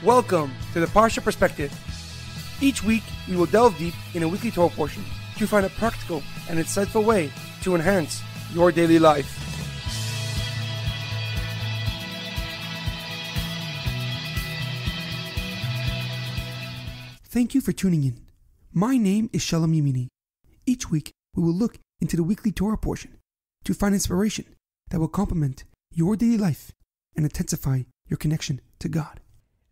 Welcome to the Parsha Perspective. Each week, we will delve deep in a weekly Torah portion to find a practical and insightful way to enhance your daily life. Thank you for tuning in. My name is Shalom Yemini. Each week, we will look into the weekly Torah portion to find inspiration that will complement your daily life and intensify your connection to God.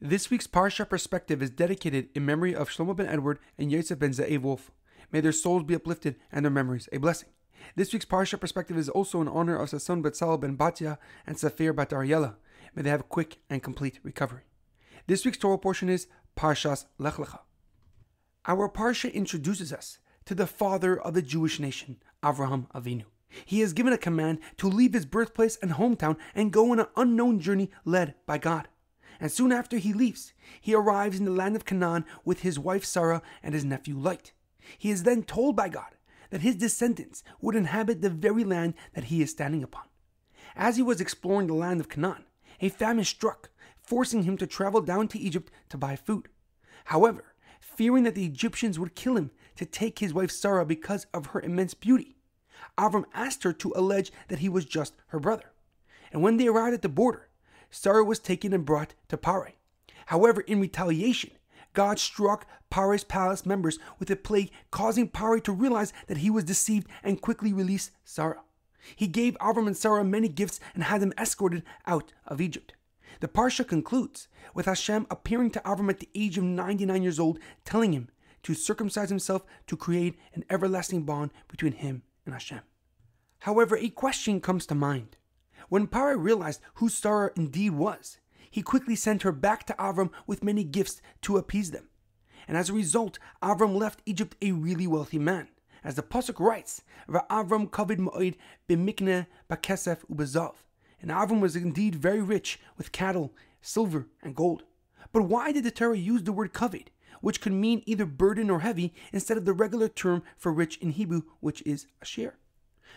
This week's Parsha Perspective is dedicated in memory of Shlomo ben Edward and Yosef ben Ze'ev Wolf. May their souls be uplifted and their memories a blessing. This week's Parsha Perspective is also in honor of Sasson Betzalel ben Batya and Sapir bat Ariela. May they have a quick and complete recovery. This week's Torah portion is Parshas Lech Lecha. Our Parsha introduces us to the father of the Jewish nation, Avraham Avinu. He is given a command to leave his birthplace and hometown and go on an unknown journey led by God. And soon after he leaves, he arrives in the land of Cana'an with his wife Sarah and his nephew Lot. He is then told by God that his descendants would inhabit the very land that he is standing upon. As he was exploring the land of Canaan, a famine struck, forcing him to travel down to Egypt to buy food. However, fearing that the Egyptians would kill him to take his wife Sarah because of her immense beauty, Avram asked her to allege that he was just her brother. And when they arrived at the border, Sarah was taken and brought to Parai. However, in retaliation, God struck Parai's palace members with a plague, causing Parai to realize that he was deceived and quickly released Sarah. He gave Avram and Sarah many gifts and had them escorted out of Egypt. The Parsha concludes with Hashem appearing to Avram at the age of 99 years old, telling him to circumcise himself to create an everlasting bond between him and Hashem. However, a question comes to mind. When Parai realized who Sarah indeed was, he quickly sent her back to Avram with many gifts to appease them. And as a result, Avram left Egypt a really wealthy man. As the Pasuk writes, Avram kaved ma'od b'mikneh b'kesef u'b'zav. And Avram was indeed very rich with cattle, silver, and gold. But why did the Torah use the word kaved, which could mean either burden or heavy, instead of the regular term for rich in Hebrew, which is asher?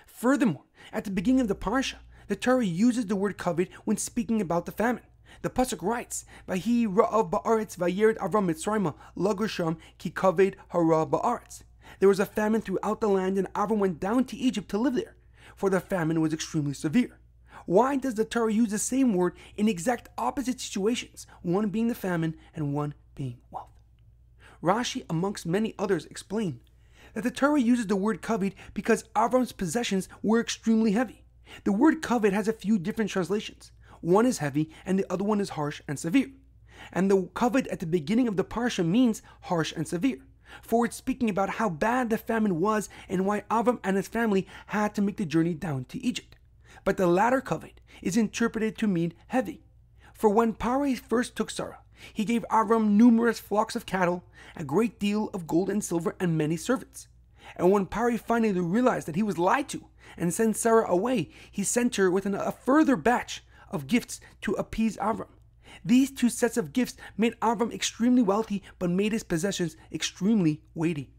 Furthermore, at the beginning of the Parsha, the Torah uses the word kaved when speaking about the famine. The Pasuk writes, Vahi ra'av ba'aretz vayerd Avram Mitzrayma lagur sham ki kaved hara ba'aretz. There was a famine throughout the land, and Avram went down to Egypt to live there, for the famine was extremely severe. Why does the Torah use the same word in exact opposite situations, one being the famine and one being wealth? Rashi, amongst many others, explain that the Torah uses the word kaved because Avram's possessions were extremely heavy. The word kaved has a few different translations. One is heavy and the other one is harsh and severe. And the kaved at the beginning of the Parsha means harsh and severe, for it's speaking about how bad the famine was and why Avram and his family had to make the journey down to Egypt. But the latter kaved is interpreted to mean heavy. For when Parai first took Sarah, he gave Avram numerous flocks of cattle, a great deal of gold and silver, and many servants. And when Parai finally realized that he was lied to and sent Sarah away, he sent her with a further batch of gifts to appease Avram. These two sets of gifts made Avram extremely wealthy, but made his possessions extremely weighty.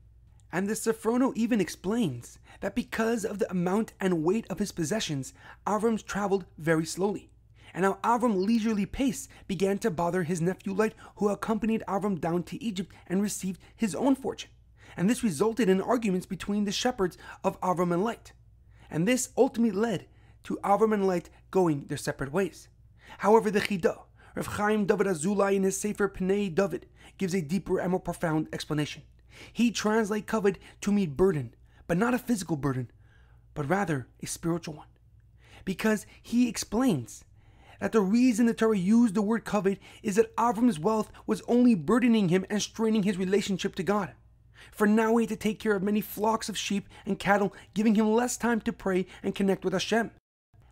And the Sifrono even explains that because of the amount and weight of his possessions, Avram traveled very slowly. And now Avram's leisurely pace began to bother his nephew Lot, who accompanied Avram down to Egypt and received his own fortune. And this resulted in arguments between the shepherds of Avram and Lot. And this ultimately led to Avram and Lot going their separate ways. However, the Chidah, Rav Chaim David Azulai in his Sefer Pnei David, gives a deeper and more profound explanation. He translates kaved to mean burden, but not a physical burden, but rather a spiritual one. Because he explains that the reason the Torah used the word kaved is that Avram's wealth was only burdening him and straining his relationship to God. For now he had to take care of many flocks of sheep and cattle, giving him less time to pray and connect with Hashem.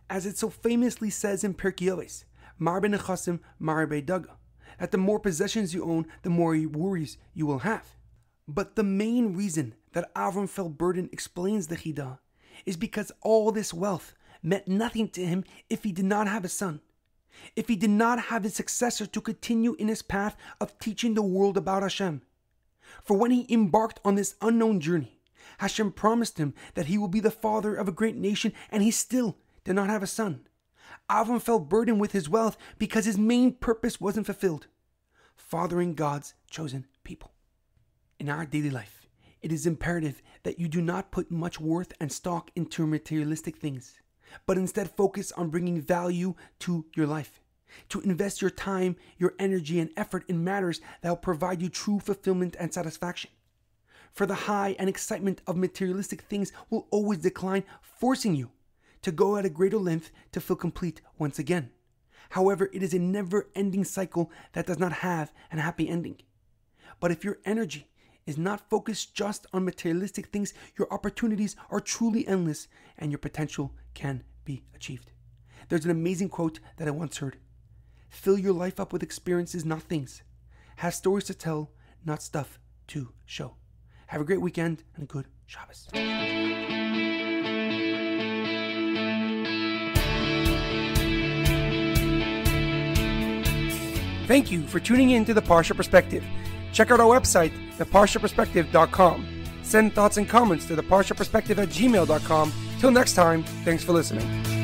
As it so famously says in Pirkei Avos, Mar benechasim, mar bedaga, that the more possessions you own, the more worries you will have. But the main reason that Avram felt burdened, explains the Chidah, is because all this wealth meant nothing to him if he did not have a son, if he did not have a successor to continue in his path of teaching the world about Hashem. For when he embarked on this unknown journey, Hashem promised him that he will be the father of a great nation, and he still did not have a son. Avram felt burdened with his wealth because his main purpose wasn't fulfilled. fathering God's chosen people. In our daily life, it is imperative that you do not put much worth and stock into materialistic things, but instead focus on bringing value to your life. To invest your time, your energy, and effort in matters that will provide you true fulfillment and satisfaction. For the high and excitement of materialistic things will always decline, forcing you to go at a greater length to feel complete once again. However, it is a never-ending cycle that does not have a happy ending. But if your energy is not focused just on materialistic things, your opportunities are truly endless and your potential can be achieved. There's an amazing quote that I once heard. Fill your life up with experiences, not things. Have stories to tell, not stuff to show. Have a great weekend and a good Shabbos. Thank you for tuning in to the Parsha Perspective. Check out our website, theparshaperspective.com. Send thoughts and comments to theparshaperspective@gmail.com. Till next time, thanks for listening.